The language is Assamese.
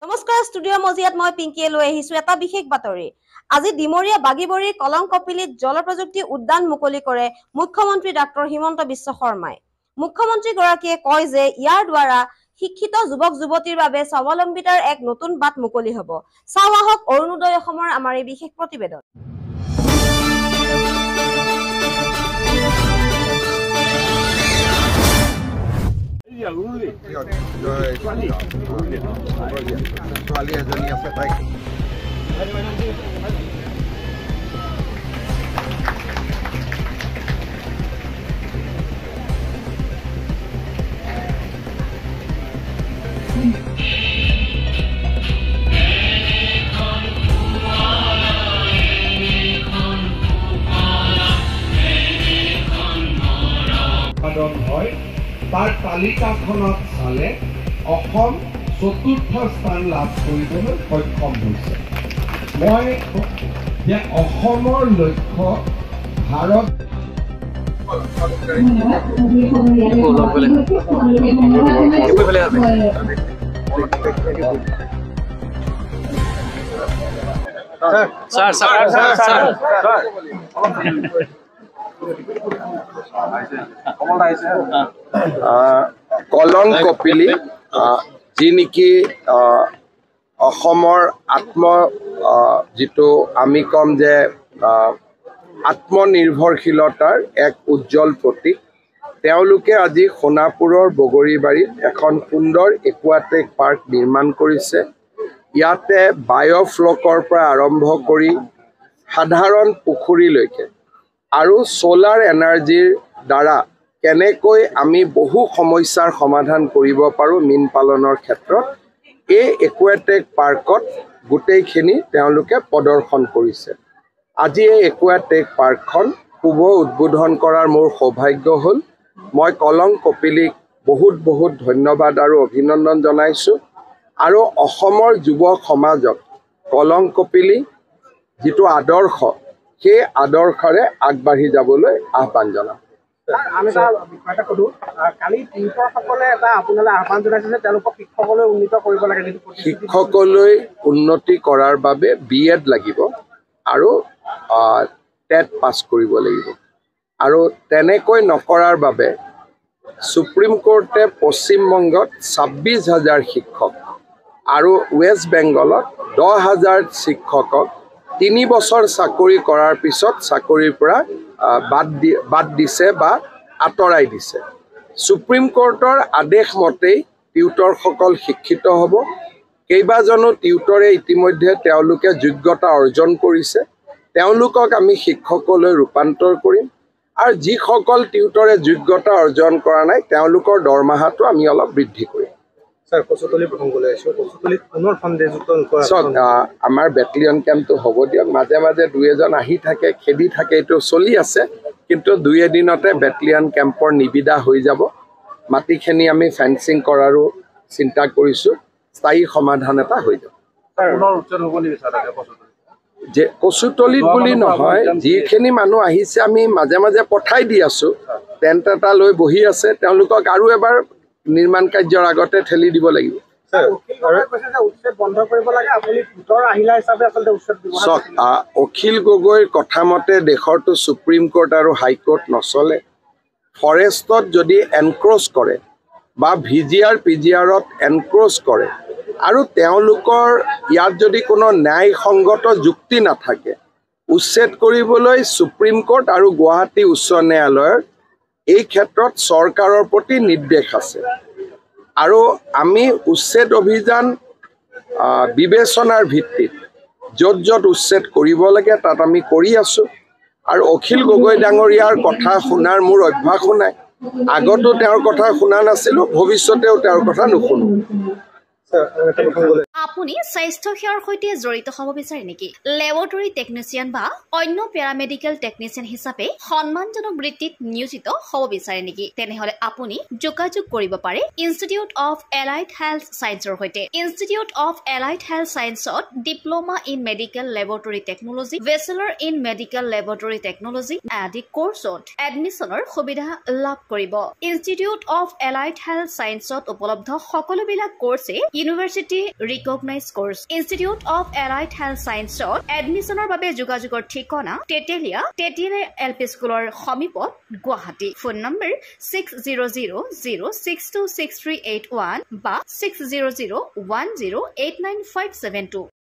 নমস্কাৰ ষ্টুডিঅ মজিয়াত মই পিংকিয়ে লৈ আহিছো এটা বিশেষ বাতৰি আজি ডিমৰীয়া বাগিবৰী কলং কপিলিত জল প্ৰযুক্তি উদ্যান মুকলি কৰে মুখ্যমন্ত্ৰী ডাক্তৰ হিমন্ত বিশ্ব শৰ্মাই মুখ্যমন্ত্ৰী গৰাকীয়ে কয় যে ইয়াৰ দ্বাৰা শিক্ষিত যুৱক যুৱতীৰ বাবে স্বাৱলম্বিতাৰ এক নতুন বাট মুকলি হ'ব চাওয়াহক অৰুণোদয় অসমৰ আমাৰ এই বিশেষ প্ৰতিবেদন তাৰ তালিকাখনত চালে অসম চতুৰ্থ স্থান লাভ কৰিবলৈ সক্ষম হৈছে মই যে অসমৰ লক্ষ্য ভাৰত কলং কপিলি যি নেকি অসমৰ যিটো আমি কম যে আত্মনিৰ্ভৰশীলতাৰ এক উজ্জ্বল প্ৰতীক তেওঁলোকে আজি সোণাপুৰৰ বগৰীবাৰীত এখন সুন্দৰ একুৱাটেক পাৰ্ক নিৰ্মাণ কৰিছে ইয়াতে বায়োফ্লকৰ পৰা আৰম্ভ কৰি সাধাৰণ পুখুৰীলৈকে আৰু সোলাৰ এনাৰ্জিৰ দ্বাৰা কেনেকৈ আমি বহু সমস্যাৰ সমাধান কৰিব পাৰোঁ মীন পালনৰ ক্ষেত্ৰত এই একুৱাটেক পাৰ্কত গোটেইখিনি তেওঁলোকে প্ৰদৰ্শন কৰিছে আজি এই একুৱাটেক পাৰ্কখন শুভ উদ্বোধন কৰাৰ মোৰ সৌভাগ্য হ'ল মই কলং কপিলিক বহুত ধন্যবাদ আৰু অভিনন্দন জনাইছোঁ আৰু অসমৰ যুৱ সমাজক কলং কপিলি যিটো আদৰ্শ সেই আদৰ্শৰে আগবাঢ়ি যাবলৈ আহ্বান জনাম আমি এটা বিষয়টা কৰো কালি টিউটৰসকলে এটা আপোনালৈ আহ্বান জনাইছে যে তেওঁলোকক শিক্ষকলৈ উন্নীত কৰিব লাগে শিক্ষকলৈ উন্নতি কৰাৰ বাবে বিএড লাগিব আৰু টেট পাছ কৰিব লাগিব আৰু তেনেকৈ নকৰাৰ বাবে সুপ্ৰিম কোৰ্টে পশ্চিমবংগত ২৬,০০০ শিক্ষক আৰু ৱেষ্ট বেংগলত ১০,০০০ শিক্ষকক ৩ বছৰ চাকৰি কৰাৰ পিছত চাকৰিৰ পৰা বাদ দিছে বা আঁতৰাই দিছে সুপ্ৰিম কোৰ্টৰ আদেশ মতেই টিউটৰসকল শিক্ষিত হ'ব কেইবাজনো টিউটৰে ইতিমধ্যে তেওঁলোকে যোগ্যতা অৰ্জন কৰিছে তেওঁলোকক আমি শিক্ষকলৈ ৰূপান্তৰ কৰিম আৰু যিসকল টিউটৰে যোগ্যতা অৰ্জন কৰা নাই তেওঁলোকৰ দৰমহাটো আমি অলপ বৃদ্ধি কৰিম আমাৰ বেটেলিয়ন কেম্পটো হ'ব দিয়ক মাজে মাজে দুই এজন আহি থাকে খেদি থাকে এইটো চলি আছে কিন্তু দুই এদিনতে বেটেলিয়ন কেম্পৰ নিবিদা হৈ যাব মাটিখিনি আমি ফেন্সিং কৰাৰো চিন্তা কৰিছোঁ স্থায়ী সমাধান এটা হৈ যাব যে কচুতলিত বুলি নহয় যিখিনি মানুহ আহিছে আমি মাজে মাজে পঠাই দি আছোঁ টেণ্ট এটা লৈ বহি আছে তেওঁলোকক আৰু এবাৰ নিৰ্মাণ কাৰ্যৰ আগতে ঠেলি দিব লাগিব অখিল গগৈৰ কথা মতে দেশৰতো সুপ্ৰিম কোৰ্ট আৰু হাইকোৰ্ট নচলে ফৰেষ্টত যদি এনক্ৰ'চ কৰে বা ভিজিআৰ পিজিআৰত এনক্ৰ'চ কৰে আৰু তেওঁলোকৰ ইয়াত যদি কোনো ন্যায়সংগত যুক্তি নাথাকে উচ্ছেদ কৰিবলৈ সুপ্ৰিম কোৰ্ট আৰু গুৱাহাটী উচ্চ ন্যায়ালয়ৰ এই ক্ষেত্ৰত চৰকাৰৰ প্ৰতি নিৰ্দেশ আছে আৰু আমি উচ্ছেদ অভিযান বিবেচনাৰ ভিত্তিত য'ত উচ্ছেদ কৰিব লাগে তাত আমি কৰি আছোঁ আৰু অখিল গগৈ ডাঙৰীয়াৰ কথা শুনাৰ মোৰ অভ্যাসো নাই আগতো তেওঁৰ কথা শুনা নাছিলোঁ ভৱিষ্যতেও তেওঁৰ কথা নুশুনো আপুনি স্বাস্থ্য সেৱাৰ সৈতে জড়িত হ'ব বিচাৰে নেকি লেবৰেটৰী টেকনিচিয়ান বা অন্য পেৰামেডিকেল টেকনিচিয়ান হিচাপে সন্মানজনক বৃত্তিত নিয়োজিত হ'ব বিচাৰে নেকি তেনেহলে আপুনি যোগাযোগ কৰিব পাৰে ইনষ্টিটিউট অফ এলাইড হেল্থ সায়েন্সৰ সৈতে ইনষ্টিটিউট অফ এলাইড হেল্থ সায়েন্সত diploma in medical laboratory technology bachelor in medical laboratory technology আদি কোৰ্সত এডমিশনৰ সুবিধা লাভ কৰিব ইনষ্টিটিউট অফ এলাইড হেল্থ সায়েন্সত উপলব্ধ সকলোবিলাক কোৰ্সে university recognise recognise course institute of allied health ছায়েন্সত এডমিশ্যনৰ বাবে যোগাযোগৰ ঠিকনা তেতেলিয়া LP স্কুলৰ সমীপত গুৱাহাটী ফোন নম্বৰ 600006263881 বা 6001089572